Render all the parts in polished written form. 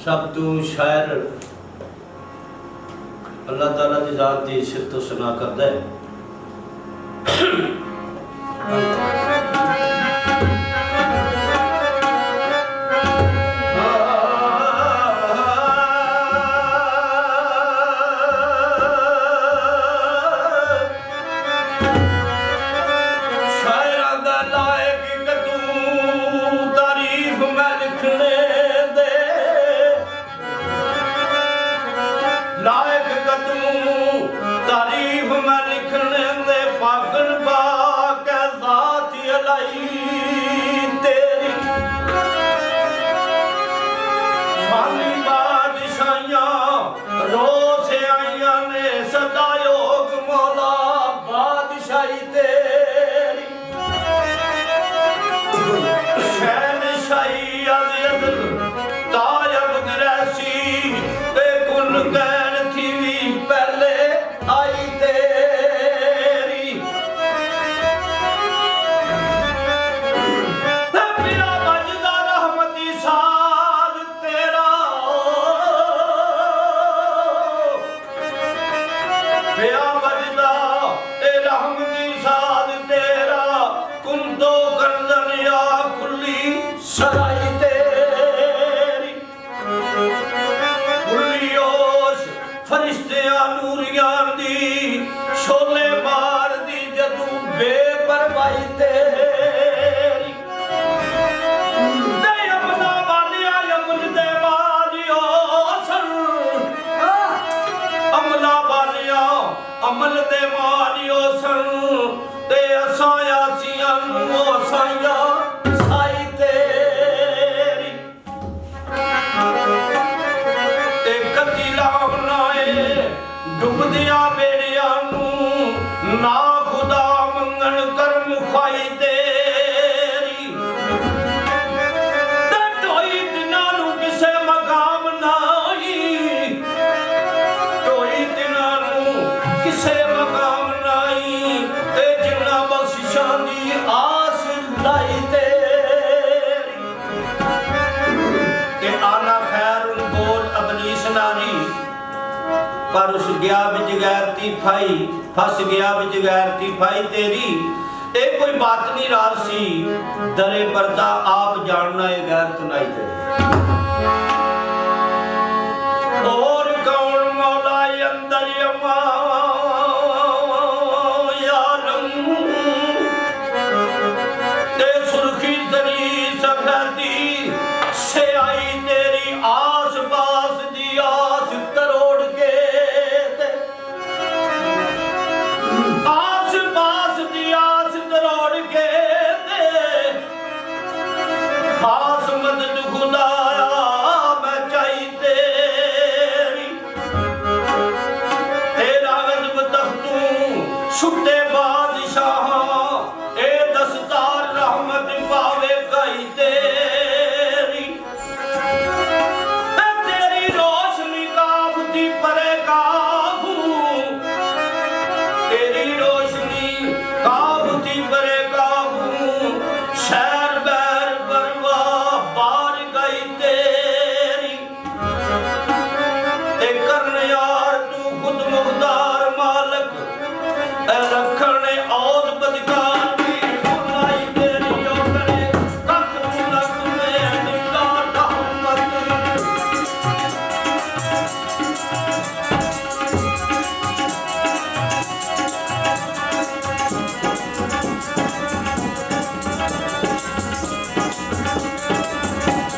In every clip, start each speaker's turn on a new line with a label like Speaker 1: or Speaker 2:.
Speaker 1: सब तू शायर अल्लाह ताला की जात की सिफत सुना करता है। अमल दे मारियो सन ते असाया सियां नु साया साई तेरी ते कदी लावना ए डुबदिया बेड़िया नु ना खुदा मंगन कर मुखाई तेरी ते ढोई दिना नु किसे मकाम नाई नारी पर उस गया विच गैरती फाई फस गया विच गैरती फाई तेरी ये कोई बात नहीं रासी दरे पर्दा आप जानना है गैरत नहीं तेरी और कौन मौला अंदर यमा ते सुर्खी दरी सफेदी से आई तेरी आस पास दी आस तरोड़ के आस पास दी आस तरोड़ के खास मदद खुदाया मैं चाही तेरी तेरा गजब तख्तू सुटे बादशाह ए दस्तार रहमत पावे कई तेरी तेरी रोशनी काबती परे काबू तेरी रोशनी काबती परे काबू शहर बैर बरवा बार गई तेरी ते करने यार तू खुद मुख्तार मालक रखने और बदकार भी बुलाई तेरी जो करे रख लख में निगाह रहमत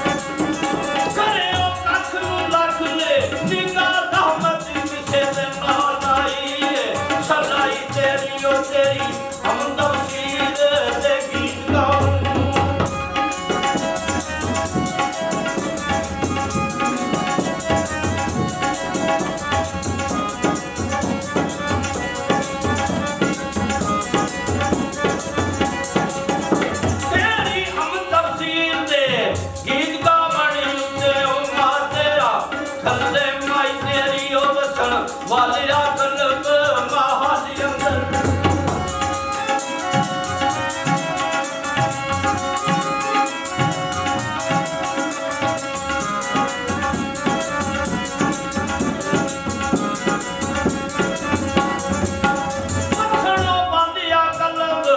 Speaker 1: करे ओ कख लख ले निगाह रहमत किसे दे नाल आई सलाई तेरी ओ तेरी हम तफसीर दे गीत गाऊं तेरी हम तफसीर दे गीत गा बड़ी उत्ते ओ मां तेरा थल्ले माई तेरी ओ दसन वालिया कल्ब माहादी अंदर मसलो बांधिया कल्ब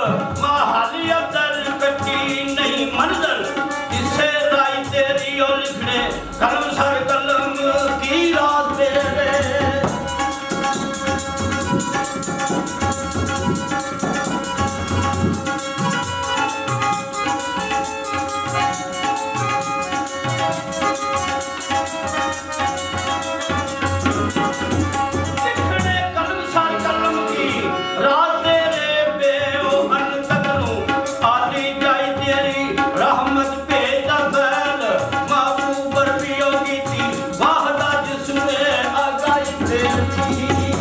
Speaker 1: माहादी अंदर कच्ची नहीं मंजर इसे राई तेरी ओ लिखने कलम सर कलम की रात तेरे लिखने कलम सर कलम की रात तेरे बेओ अन तकनू आली जाई तेरी रहमत पेदा बैल महबूब रबियो की थी वाहदा जिसने आगाई तेरी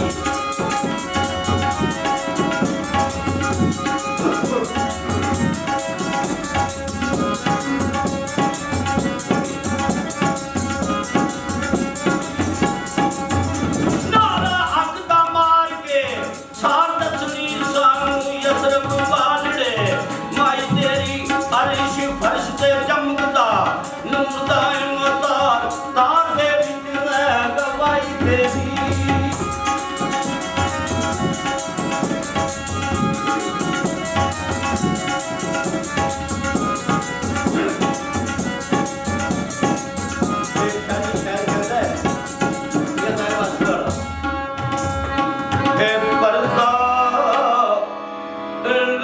Speaker 1: नारा हक दा मार के सार दसनी सानू यसरब बालड़े माई तेरी अरिश फर्श ते चमकदा नूर दा इमतार तार दे विच है गवाई तेरी हे पर्दा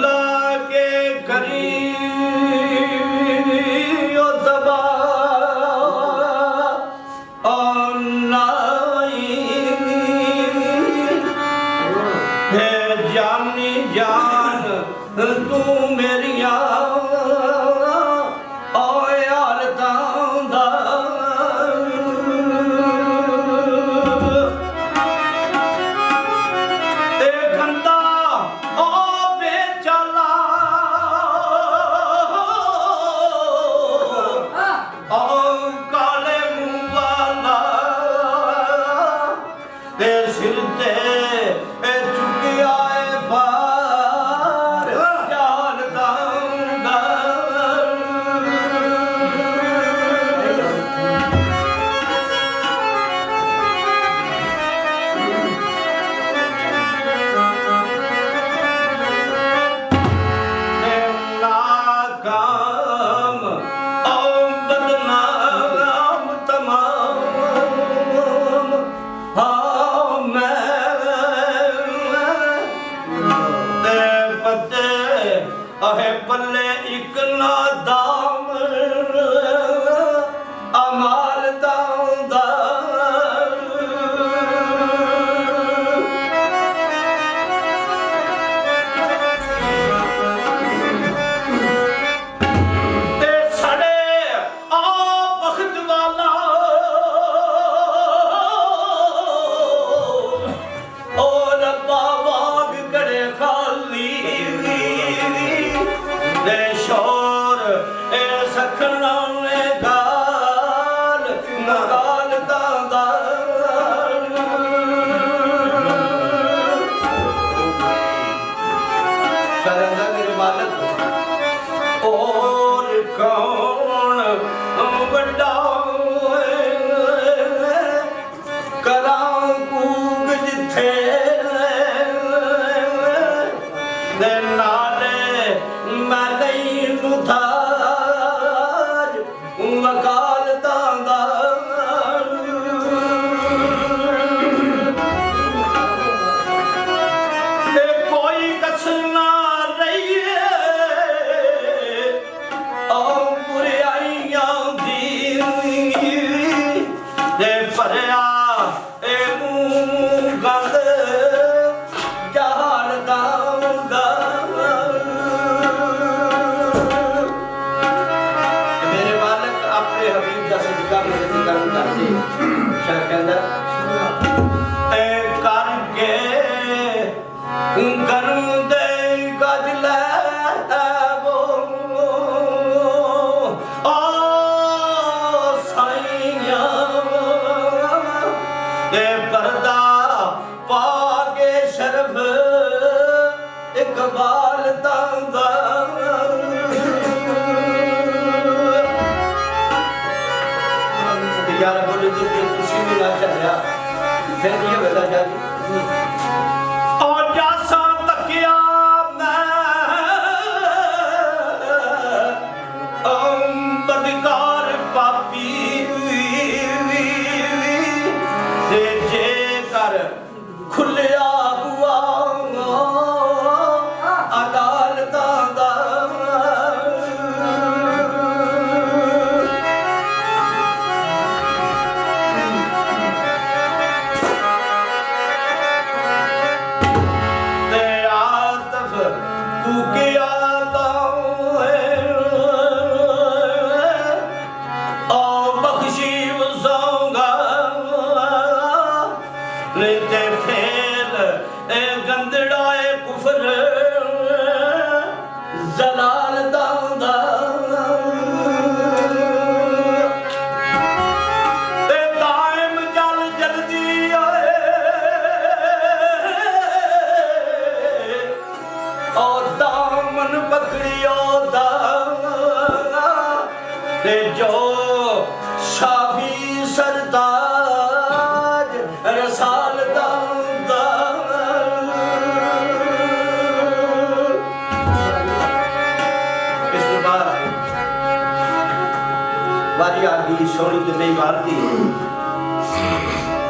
Speaker 1: लागे करीब ओ दबा ऑनलाइन हे जानी जान तू मेरिया ओ यार तांदा ए गंदा ओ बेचाला ओ काले मुंह वाला अहे पल्ले एक ना दाम अमाल दांदा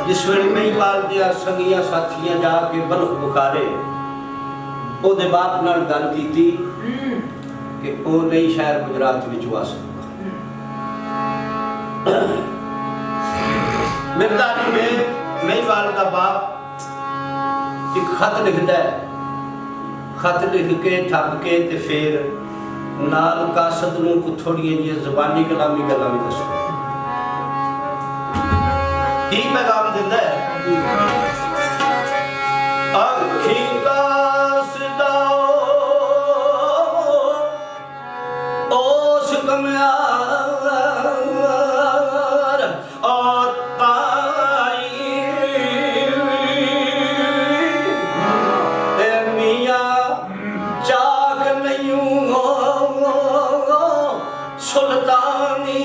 Speaker 1: जिस वे महिपाल दिया संगिया साथियां जाके बल्ख बुखारे ओदे बाप नाल गल कीती कि ओ नहीं शहर गुजरात विच आ सकदा। मिर्दानी में महिपाल का बाप एक खत लिखदा है, खत लिख के ठग के ते फिर नाल कासद नूं को थोड़ी जी ज़बानी कलामी गल्लां भी दसो की पैगाम दिंदा है। अखी कासदा ओस कमयार और ताई मियां चाक नहीं सुल्तानी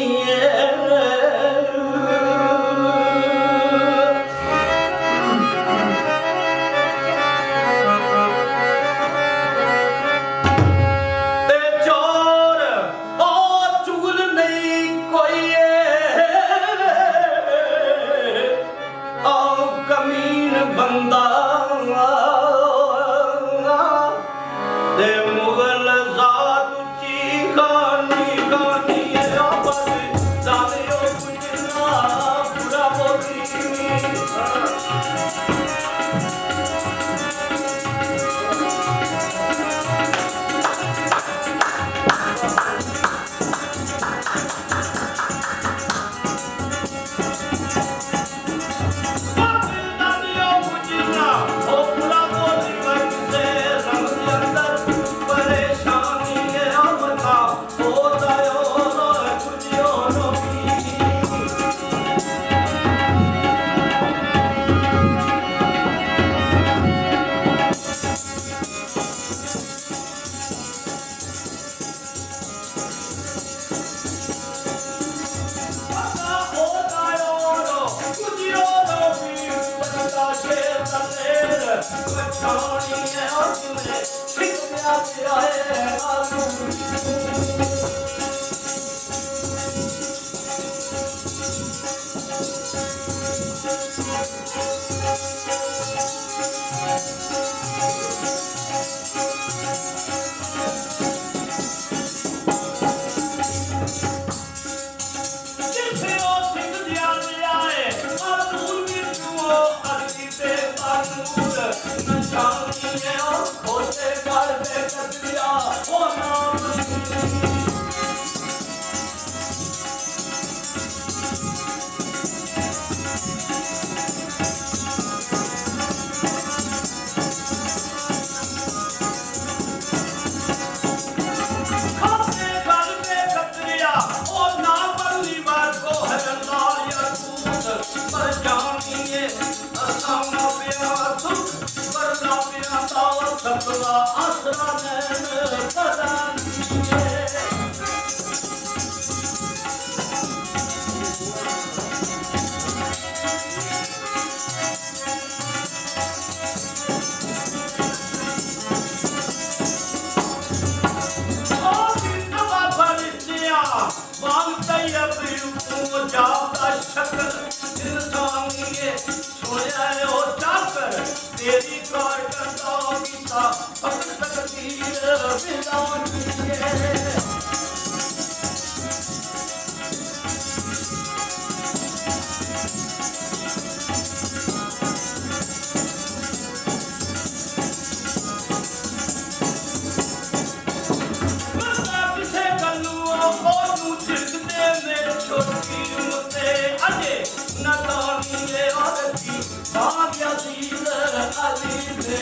Speaker 1: तेरी कार करता गीता भगत तकदीर बिलानी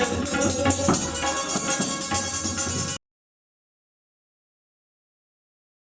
Speaker 1: Ali